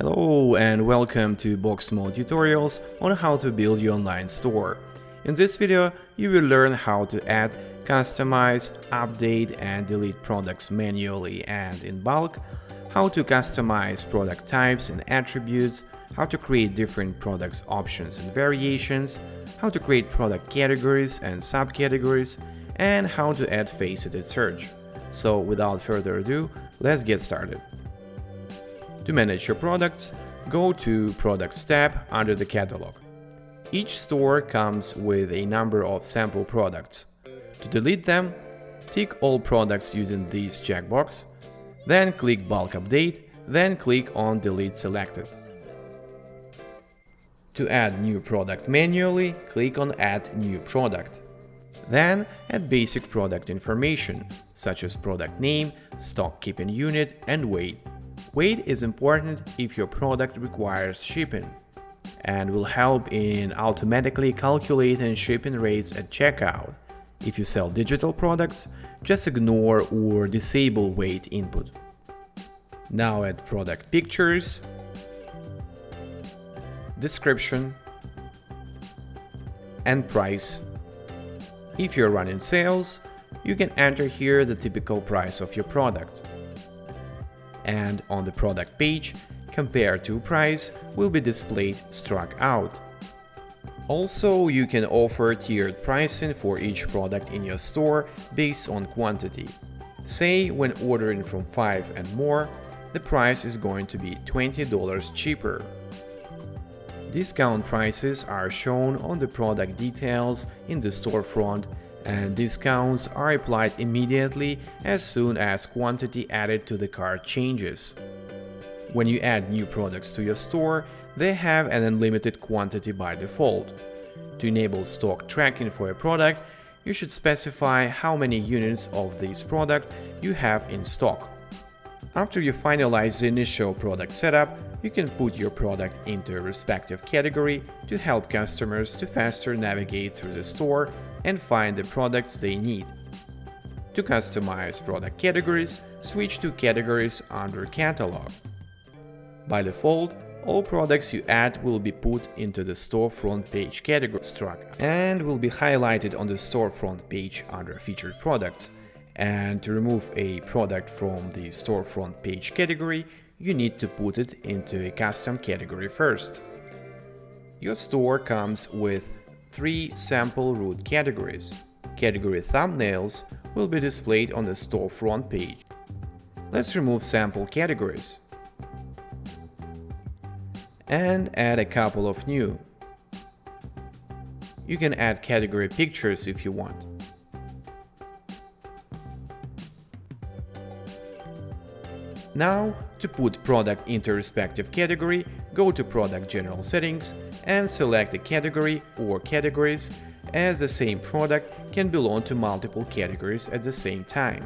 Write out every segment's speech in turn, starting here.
Hello and welcome to Boxmode tutorials on how to build your online store. In this video, you will learn how to add, customize, update and delete products manually and in bulk, how to customize product types and attributes, how to create different products options and variations, how to create product categories and subcategories, and how to add faceted search. So without further ado, let's get started. To manage your products, go to Products tab under the catalog. Each store comes with a number of sample products. To delete them, tick all products using this checkbox, then click Bulk Update, then click on Delete Selected. To add new product manually, click on Add New Product. Then add basic product information, such as product name, stock keeping unit, and weight. Weight is important if your product requires shipping and will help in automatically calculating shipping rates at checkout. If you sell digital products, just ignore or disable weight input. Now add product pictures, description, and price. If you're running sales, you can enter here the typical price of your product. And on the product page, compare to price will be displayed struck out. Also, you can offer tiered pricing for each product in your store based on quantity. Say when ordering from 5 and more, the price is going to be $20 cheaper. Discount prices are shown on the product details in the storefront, and discounts are applied immediately as soon as quantity added to the cart changes. When you add new products to your store, they have an unlimited quantity by default. To enable stock tracking for a product, you should specify how many units of this product you have in stock. After you finalize the initial product setup, you can put your product into a respective category to help customers to faster navigate through the store and find the products they need. To customize product categories, switch to Categories under Catalog. By default, all products you add will be put into the storefront page category structure and will be highlighted on the storefront page under Featured Products. And to remove a product from the storefront page category, you need to put it into a custom category first. Your store comes with 3 sample root categories. Category thumbnails will be displayed on the storefront page. Let's remove sample categories and add a couple of new. You can add category pictures if you want. Now, to put product into respective category, go to Product General Settings and select a category or categories, as the same product can belong to multiple categories at the same time.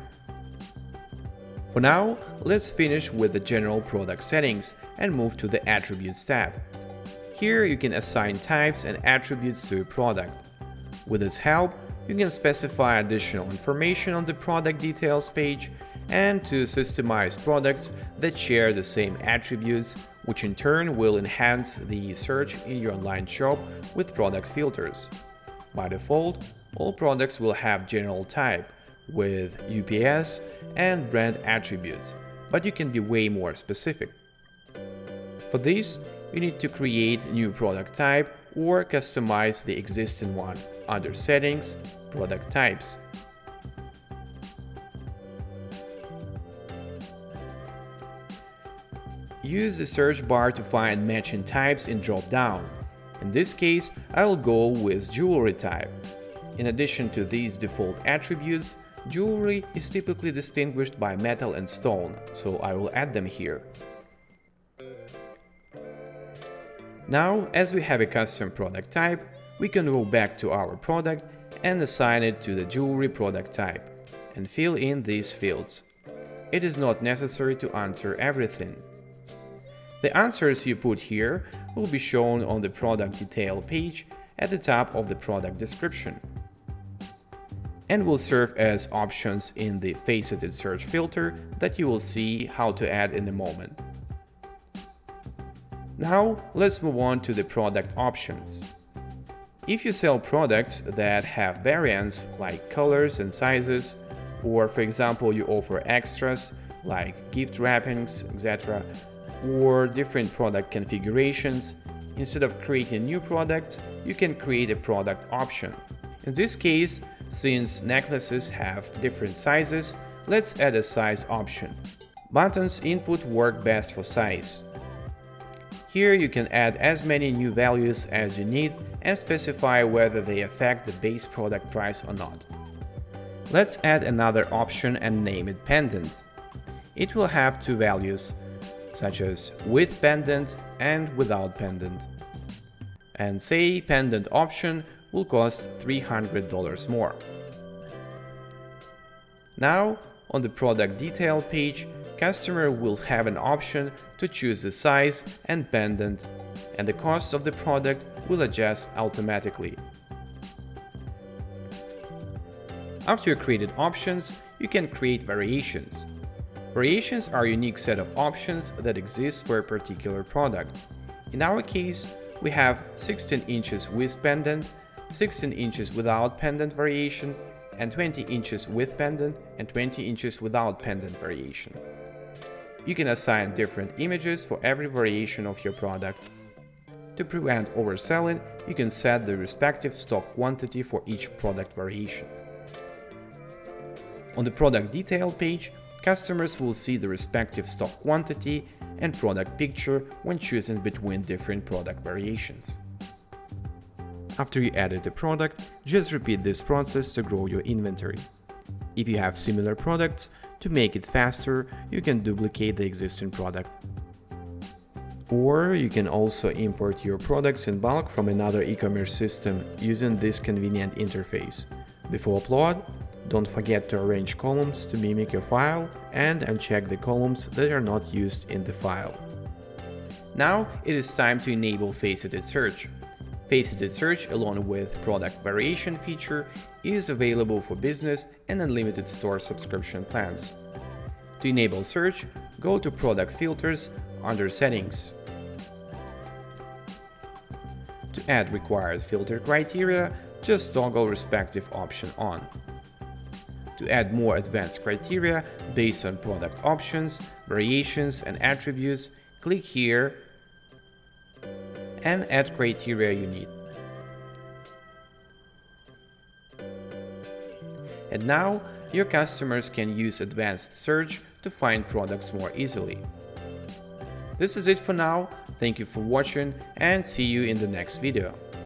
For now, let's finish with the General Product Settings and move to the Attributes tab. Here you can assign types and attributes to a product. With this help, you can specify additional information on the product details page and to systemize products that share the same attributes, which in turn will enhance the search in your online shop with product filters. By default, all products will have general type with UPS and brand attributes, but you can be way more specific. For this, you need to create new product type or customize the existing one under Settings, Product Types. Use the search bar to find matching types in drop-down. In this case, I'll go with jewelry type. In addition to these default attributes, jewelry is typically distinguished by metal and stone, so I will add them here. Now, as we have a custom product type, we can go back to our product and assign it to the jewelry product type and fill in these fields. It is not necessary to answer everything. The answers you put here will be shown on the product detail page at the top of the product description and will serve as options in the faceted search filter that you will see how to add in a moment. Now let's move on to the product options. If you sell products that have variants like colors and sizes, or for example you offer extras like gift wrappings, etc., or different product configurations, instead of creating new products, you can create a product option. In this case, since necklaces have different sizes, let's add a size option. Buttons input work best for size. Here you can add as many new values as you need and specify whether they affect the base product price or not. Let's add another option and name it pendant. It will have two values, such as with pendant and without pendant. And say pendant option will cost $300 more. Now, on the product detail page, customer will have an option to choose the size and pendant, and the cost of the product will adjust automatically. After you created options, you can create variations. Variations are a unique set of options that exist for a particular product. In our case, we have 16 inches with pendant, 16 inches without pendant variation, and 20 inches with pendant and 20 inches without pendant variation. You can assign different images for every variation of your product. To prevent overselling, you can set the respective stock quantity for each product variation. On the product detail page, customers will see the respective stock quantity and product picture when choosing between different product variations. After you added a product, just repeat this process to grow your inventory. If you have similar products, to make it faster, you can duplicate the existing product. Or you can also import your products in bulk from another e-commerce system using this convenient interface. Before upload, don't forget to arrange columns to mimic your file and uncheck the columns that are not used in the file. Now it is time to enable faceted search. Faceted search along with product variation feature is available for business and unlimited store subscription plans. To enable search, go to Product Filters under Settings. To add required filter criteria, just toggle respective option on. To add more advanced criteria based on product options, variations, and attributes, click here and add criteria you need. And now, your customers can use advanced search to find products more easily. This is it for now. Thank you for watching and see you in the next video.